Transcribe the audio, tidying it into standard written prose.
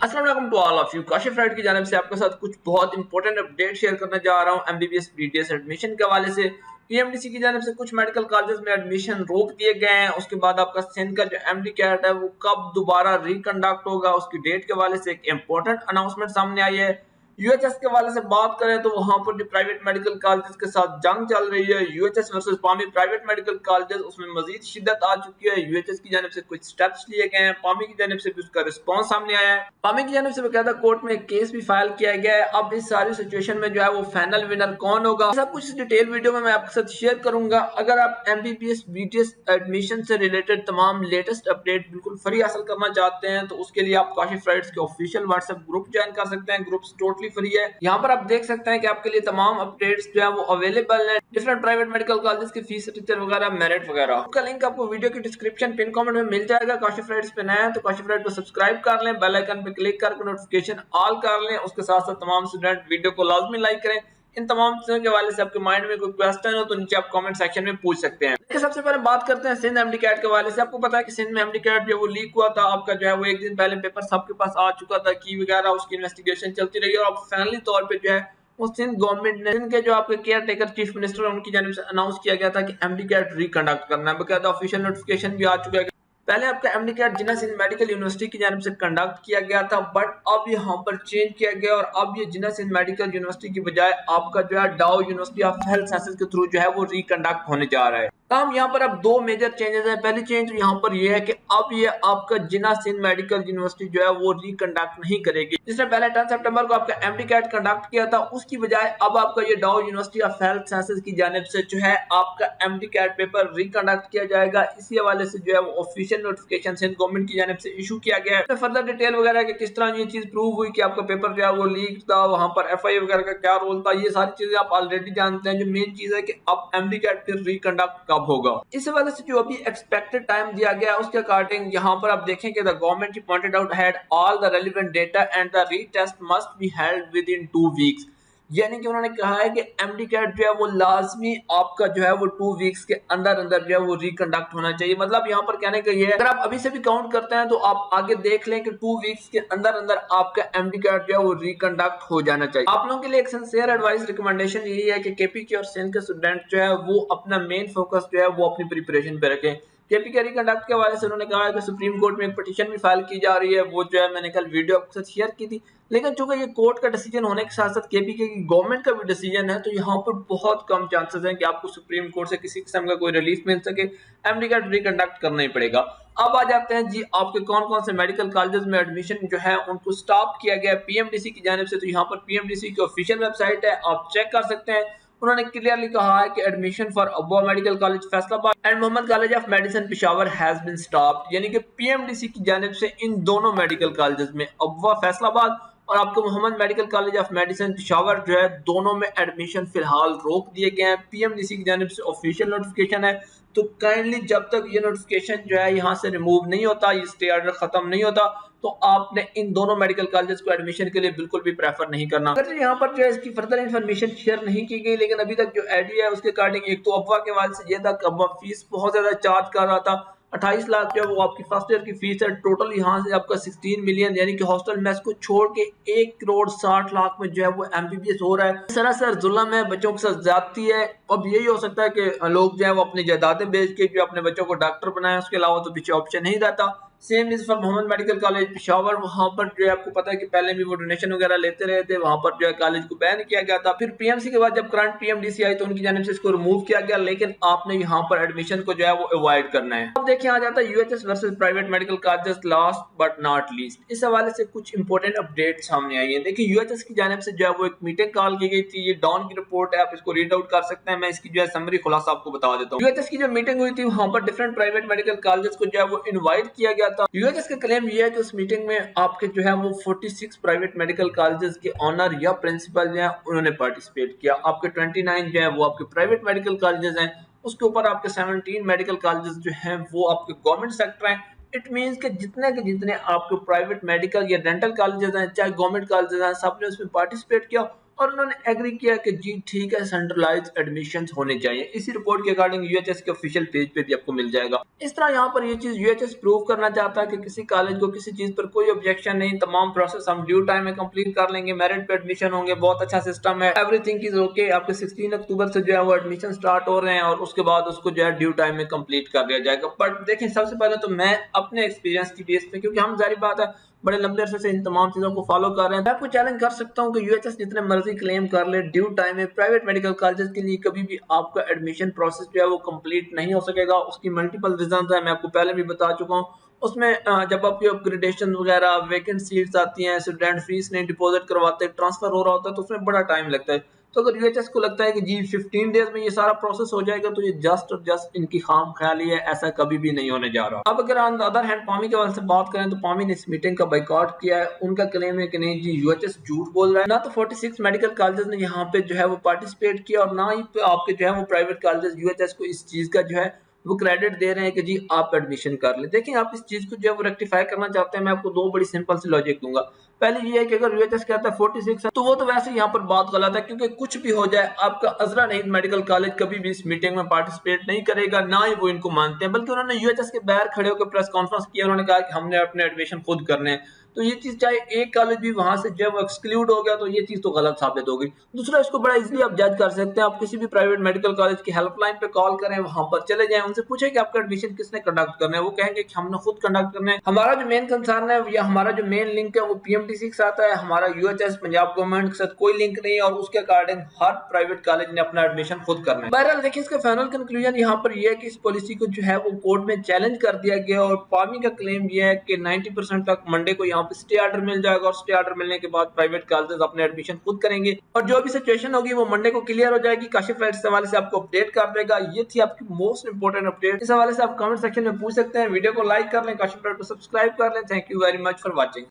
अस्सलाम वालेकुम to all of you. Kashif राइट की जानिब से आपके साथ कुछ बहुत इंपॉर्टेंट अपडेट शेयर करने जा रहा हूँ एमबीबीएस बीडीएस एडमिशन के हवाले से। पीएमडीसी की जानिब से कुछ मेडिकल कॉलेजेस में एडमिशन रोक दिए गए हैं। उसके बाद आपका सिंध का जो एमडी कैट है वो कब दोबारा रिकंडक्ट होगा उसकी डेट के हवाले से एक इंपॉर्टेंट अनाउंसमेंट सामने आई है। यूएचएस के हवाले से बात करें तो वहां पर जो प्राइवेट मेडिकल कॉलेजेस के साथ जंग चल रही है, यूएचएस वर्सेस पामी प्राइवेट मेडिकल कॉलेजेस, उसमें मजीद शिद्दत आ चुकी है। यूएचएस की जानिब से कुछ स्टेप्स लिए गए हैं, पामी की जानिब से भी उसका रिस्पॉन्स सामने आया है। पामी की जानिब से बकायदा कोर्ट में एक केस भी फाइल किया गया है। अब इस सारी सिचुएशन में जो है वो फाइनल विनर कौन होगा, सब कुछ डिटेल वीडियो में मैं आपके साथ शेयर करूंगा। अगर आप एमबीबीएस बीटीएस एडमिशन से रिलेटेड तमाम लेटेस्ट अपडेट बिल्कुल फ्री हासिल करना चाहते हैं तो उसके लिए आप काशिफ राइट्स के ऑफिशियल व्हाट्सएप ग्रुप ज्वाइन कर सकते हैं। ग्रुप टोटली फ्री है। यहाँ पर आप देख सकते हैं कि आपके लिए तमाम अपडेट्स जो है वो अवेलेबल हैं। डिफरेंट प्राइवेट मेडिकल कॉलेजेस की फीस स्ट्रक्चर वगैरह, मेरिट वगैरह, उसका लिंक आपको वीडियो की डिस्क्रिप्शन पिन कमेंट में मिल जाएगा। काशिफ राइट्स पे नए हैं तो काशिफ राइट को सब्सक्राइब कर लें, बेल आइकन पे क्लिक करके नोटिफिकेशन ऑल कर लें। उसके साथ साथ तमाम स्टूडेंट वीडियो को लाजमी लाइक करें। इन तमाम चीजों के हवाले से आपके माइंड में कोई क्वेश्चन हो तो नीचे आप कमेंट सेक्शन में पूछ सकते हैं। देखिए, सबसे पहले बात करते हैं सिंध एमडी कैट के हवाले से। आपको पता है कि सिंध में एमडी कैट जो वो लीक हुआ था, आपका जो है वो एक दिन पहले पेपर सबके पास आ चुका था, की वगैरह उसकी इन्वेस्टिगेशन चलती रही और अब फाइनली तौर पे जो है वो सिंध गवर्नमेंट ने, सिंध के जो आपके केयर टेकर चीफ मिनिस्टर है उनकी जानिब से अनाउंस किया गया था कि एमडी कैट रिकंडक्ट करना है। बकायदा ऑफिशियल नोटिफिकेशन भी आ चुका है। पहले आपका एमडी कैट जिन्ना सिंध मेडिकल यूनिवर्सिटी की जानिब से कंडक्ट किया गया था, बट अब यहाँ पर चेंज किया गया और अब ये जिन्ना सिंध मेडिकल यूनिवर्सिटी की बजाय आपका जो है डाउ यूनिवर्सिटी ऑफ हेल्थ साइंसेज के थ्रू जो है वो रिकंडक्ट होने जा रहा है। काम यहाँ पर अब दो मेजर चेंजेस हैं। पहली चेंज यहाँ पर यह है कि अब ये आपका जिन्ना सिंध मेडिकल यूनिवर्सिटी जो है वो रिकंडक्ट नहीं करेगी। जिसने पहले 10 सितंबर को आपका एमडी कैट कंडक्ट किया था, उसकी बजाय अब आपका ये डाउ यूनिवर्सिटी ऑफ हेल्थ साइंसेज की जानिब से जो है आपका एमडी कैट पेपर रिकंडक्ट किया जाएगा। इसी हवाले से जो है वो ऑफिशियल नोटिफिकेशन सिंध गवर्नमेंट की जानिब से इशू किया गया है। फर्दर डिटेल वगैरह कि किस तरह ये चीज प्रूव हुई कि आपका पेपर जो है वो लीक था, वहां पर एफआई वगैरह का क्या रोल था, ये सारी चीजें आप ऑलरेडी जानते हैं। जो मेन चीज है कि अब एमडी कैट फिर रिकंडक्ट कब होगा, इस वजह से जो अभी एक्सपेक्टेड टाइम दिया गया है उसके अकॉर्डिंग यहाँ पर आप देखें कि the government pointed out had all the relevant data and the retest must be held with in 2 weeks. यानी कि उन्होंने कहा है कि एमडी कैट जो है वो लाजमी आपका जो है वो 2 वीक्स के अंदर अंदर जो है वो रिकंडक्ट होना चाहिए। मतलब यहाँ पर कहने का ये है, अगर आप अभी से भी काउंट करते हैं तो आप आगे देख लें कि 2 वीक्स के अंदर अंदर आपका एमडी कैट जो है वो रिकंडक्ट हो जाना चाहिए। आप लोगों के लिए एक सिंसियर एडवाइस रिकमेंडेशन यही है कि केपी और सिंध के स्टूडेंट जो है वो अपना मेन फोकस जो है वो अपनी प्रिपरेशन पे रखें। केपी के रिकंडक्ट के हवाले से उन्होंने कहा है कि सुप्रीम कोर्ट में एक पिटीशन भी फाइल की जा रही है, वो जो है मैंने कल वीडियो आपके साथ शेयर की थी। लेकिन चूंकि ये कोर्ट का डिसीजन होने के साथ साथ केपी के गवर्नमेंट का भी डिसीजन है तो यहाँ पर बहुत कम चांसेस हैं कि आपको सुप्रीम कोर्ट से किसी किस्म का कोई रिलीफ मिल सके। एमडी कैट रिकंडक्ट करना ही पड़ेगा। अब आ जाते हैं जी आपके कौन कौन से मेडिकल कॉलेजेस में एडमिशन जो है उनको स्टॉप किया गया पीएमडीसी की जानिब से। तो यहाँ पर पीएमडीसी की ऑफिशियल वेबसाइट है, आप चेक कर सकते हैं। उन्होंने क्लियरली कहा है कि एडमिशन फॉर अबवा medical college Faisalabad and Mohammad college of medicine Peshawar has been stopped. यानी कि पीएमडीसी की जानिब से इन दोनों मेडिकल कॉलेजेस में अबवा फैसलाबाद और आपको Mohammad medical college of medicine Peshawar जो है दोनों में एडमिशन फिलहाल रोक दिए गए हैं। पीएमडीसी की जानिब से ऑफिशियल नोटिफिकेशन है तो काइंडली जब तक ये नोटिफिकेशन जो है यहाँ से रिमूव नहीं होता, ये स्टे ऑर्डर खत्म नहीं होता, तो आपने इन दोनों मेडिकल कॉलेजेस को एडमिशन के लिए बिल्कुल भी प्रेफर नहीं करना। अगर यहाँ पर जो है इसकी फर्दर इन्फॉर्मेशन शेयर नहीं की गई, लेकिन अभी तक जो आईडिया है उसके अकॉर्डिंग एक तो अफवाह के हवाले से ये था कि अफवाह फीस बहुत ज्यादा चार्ज कर रहा था। 28 लाख जो है वो आपकी फर्स्ट ईयर की फीस है। टोटल यहाँ से आपका 16 मिलियन यानी कि हॉस्टल मेस को छोड़ के 1 करोड़ 60 लाख में जो है वो एमबीबीएस हो रहा है। सरासर जुल्म है, बच्चों के साथ ज्यादती है। अब यही हो सकता है कि लोग जो है वो अपनी जायदादें बेच के जो अपने बच्चों को डॉक्टर बनाए, उसके अलावा तो पीछे ऑप्शन नहीं रहता। Same is for Mohammad medical college Peshawar. वहां पर जो है आपको पता है कि पहले भी वो डोनेशन वगैरह लेते रहे थे, वहां पर जो है कॉलेज को बैन किया गया था। फिर पीएमसी के बाद जब करंट पीएमडीसी आई तो उनकी जानिब से इसको रिमूव किया गया, लेकिन आपने यहाँ पर एडमिशन को जो है वो अवॉइड करना है। अब देखिए आ जाता है UHS versus private medical colleges last but not least. इस हवाले से कुछ इंपॉर्टेंट अपडेट सामने आई है। देखिए यूएचएस की जानिब से जो है वो एक मीटिंग कॉल की गई थी। ये डॉन की रिपोर्ट है, आप इसको रीड आउट कर सकते हैं। मैं इसकी जो है समरी खुलासा आपको बता देता हूँ। यूएचएस की जो मीटिंग हुई थी वहां पर डिफरेंट प्राइवेट मेडिकल कॉलेजेस को जो है वो इन्वाइट किया गया था। यूएचएस के क्लेम ये है कि उस मीटिंग में आपके जो है वो 46 प्राइवेट मेडिकल कॉलेजेस के ऑनर या प्रिंसिपल जो है उन्होंने पार्टिसिपेट किया। आपके 29 जो है वो आपके प्राइवेट मेडिकल कॉलेजेस हैं, उसके ऊपर आपके 17 मेडिकल कॉलेजेस जो हैं वो आपके गवर्नमेंट सेक्टर हैं। इट मींस कि जितने आपके प्राइवेट मेडिकल या डेंटल कॉलेजेस हैं, चाहे गवर्नमेंट कॉलेजेस हैं, सबने उसमें पार्टिसिपेट किया और उन्होंने एग्री किया कि जी ठीक है, सेंट्रलाइज एडमिशन होने चाहिए। इसी रिपोर्ट के अकॉर्डिंग यूएचएस के ऑफिशियल पेज पे भी आपको मिल जाएगा। इस तरह यहाँ पर ये चीज यूएचएस प्रूव करना चाहता है कि किसी कॉलेज को किसी चीज पर कोई ऑब्जेक्शन नहीं, तमाम प्रोसेस हम ड्यू टाइम में कंप्लीट कर लेंगे, मेरिट पे एडमिशन होंगे, बहुत अच्छा सिस्टम है, एवरीथिंग इज ओके। आपके 16 अक्टूबर से जो है वो एडमिशन स्टार्ट हो रहे हैं और उसके बाद उसको जो है ड्यू टाइम में कंप्लीट कर दिया जाएगा। बट देखें, सबसे पहले तो मैं अपने एक्सपीरियंस की बेस पे, क्योंकि हम जारी बात है बड़े लंबे अरसे से इन तमाम चीजों को फॉलो कर रहे हैं, मैं आपको चैलेंज कर सकता हूं कि यूएचएस जितने मर्जी क्लेम कर ले, ड्यू टाइम में प्राइवेट मेडिकल कॉलेजेस के लिए कभी भी आपका एडमिशन प्रोसेस जो है वो कंप्लीट नहीं हो सकेगा। उसकी मल्टीपल रीजन है, मैं आपको पहले भी बता चुका हूँ। उसमें जब आपकी अपग्रेडेशन वगैरह, वैकेंट सीट्स आती हैं, स्टूडेंट फीस नहीं डिपॉजिट करवाते, ट्रांसफर हो रहा होता है, तो उसमें बड़ा टाइम लगता है। तो अगर यूएचएस को लगता है कि जी 15 डेज में ये सारा प्रोसेस हो जाएगा, तो ये जस्ट और जस्ट इनकी खाम ख्याली है, ऐसा कभी भी नहीं होने जा रहा। अब अगर ऑन द अदर हैंड पामी के बारे से बात करें, तो पामी ने इस मीटिंग का बाइकआउट किया है। उनका क्लेम है कि नहीं जी, यूएचएस झूठ बोल रहा है। ना तो 46 मेडिकल कॉलेजेस ने यहाँ पे जो है वो पार्टिसिपेट किया, और ना ही आपके जो है वो प्राइवेट कॉलेजेस यूएचएस को इस चीज का जो है वो क्रेडिट दे रहे हैं कि जी आप एडमिशन कर ले। देखिए, आप इस चीज को जो है रेक्टिफाई करना चाहते हैं, मैं आपको दो बड़ी सिंपल सी लॉजिक दूंगा। पहले ये है कि अगर यूएचएस कहता है 46 है, तो वो तो वैसे यहाँ पर बात गलत है, क्योंकि कुछ भी हो जाए आपका अजरा नहीं मेडिकल कॉलेज कभी भी इस मीटिंग में पार्टिसिपेट नहीं करेगा, ना ही वो इनको मानते हैं। बल्कि उन्होंने यूएचएस के बाहर खड़े होकर प्रेस कॉन्फ्रेंस किया, उन्होंने कहा कि हमने अपने एडमिशन खुद करने हैं। तो ये चीज, चाहे एक कॉलेज भी वहां से जब एक्सक्लूड हो गया, तो ये चीज तो गलत साबित हो गई। दूसरा, इसको बड़ा इजीली आप जज कर सकते हैं। आप किसी भी प्राइवेट मेडिकल कॉलेज की हेल्पलाइन पे कॉल करें, वहां पर चले जाएं, उनसे पूछें कि आपका एडमिशन किसने कंडक्ट करना है। वो कहेंगे कि हमने खुद कंडक्ट करना है। हमारा जो मेन कंसर्न है या हमारा जो मेन लिंक है वो पीएमटीसी के साथ है, हमारा यूएचएस पंजाब गवर्नमेंट के साथ कोई लिंक नहीं है, और उसके अकॉर्डिंग हर प्राइवेट कॉलेज ने अपना एडमिशन खुद करना है। बहरहाल देखिए, इसका फाइनल कंक्लूजन यहाँ पर यह है कि इस पॉलिसी को जो है वो कोर्ट में चैलेंज कर दिया गया, और पामी का क्लेम यह है कि 90% तक मंडे को यहाँ पे स्टे ऑर्डर मिल जाएगा, और स्टे ऑर्डर मिलने के बाद प्राइवेट कॉलेजेस अपने एडमिशन खुद करेंगे, और जो भी सिचुएशन होगी वो मंडे को क्लियर हो जाएगी। काशिफ राइट इस हवाले से आपको अपडेट कर देगा। ये थी आपकी मोस्ट इंपोर्टेंट अपडेट। इस हवाले से आप कमेंट सेक्शन में पूछ सकते हैं। वीडियो को लाइक कर लें, काशिफ राइट को सब्सक्राइब कर लें। Thank you very much for watching.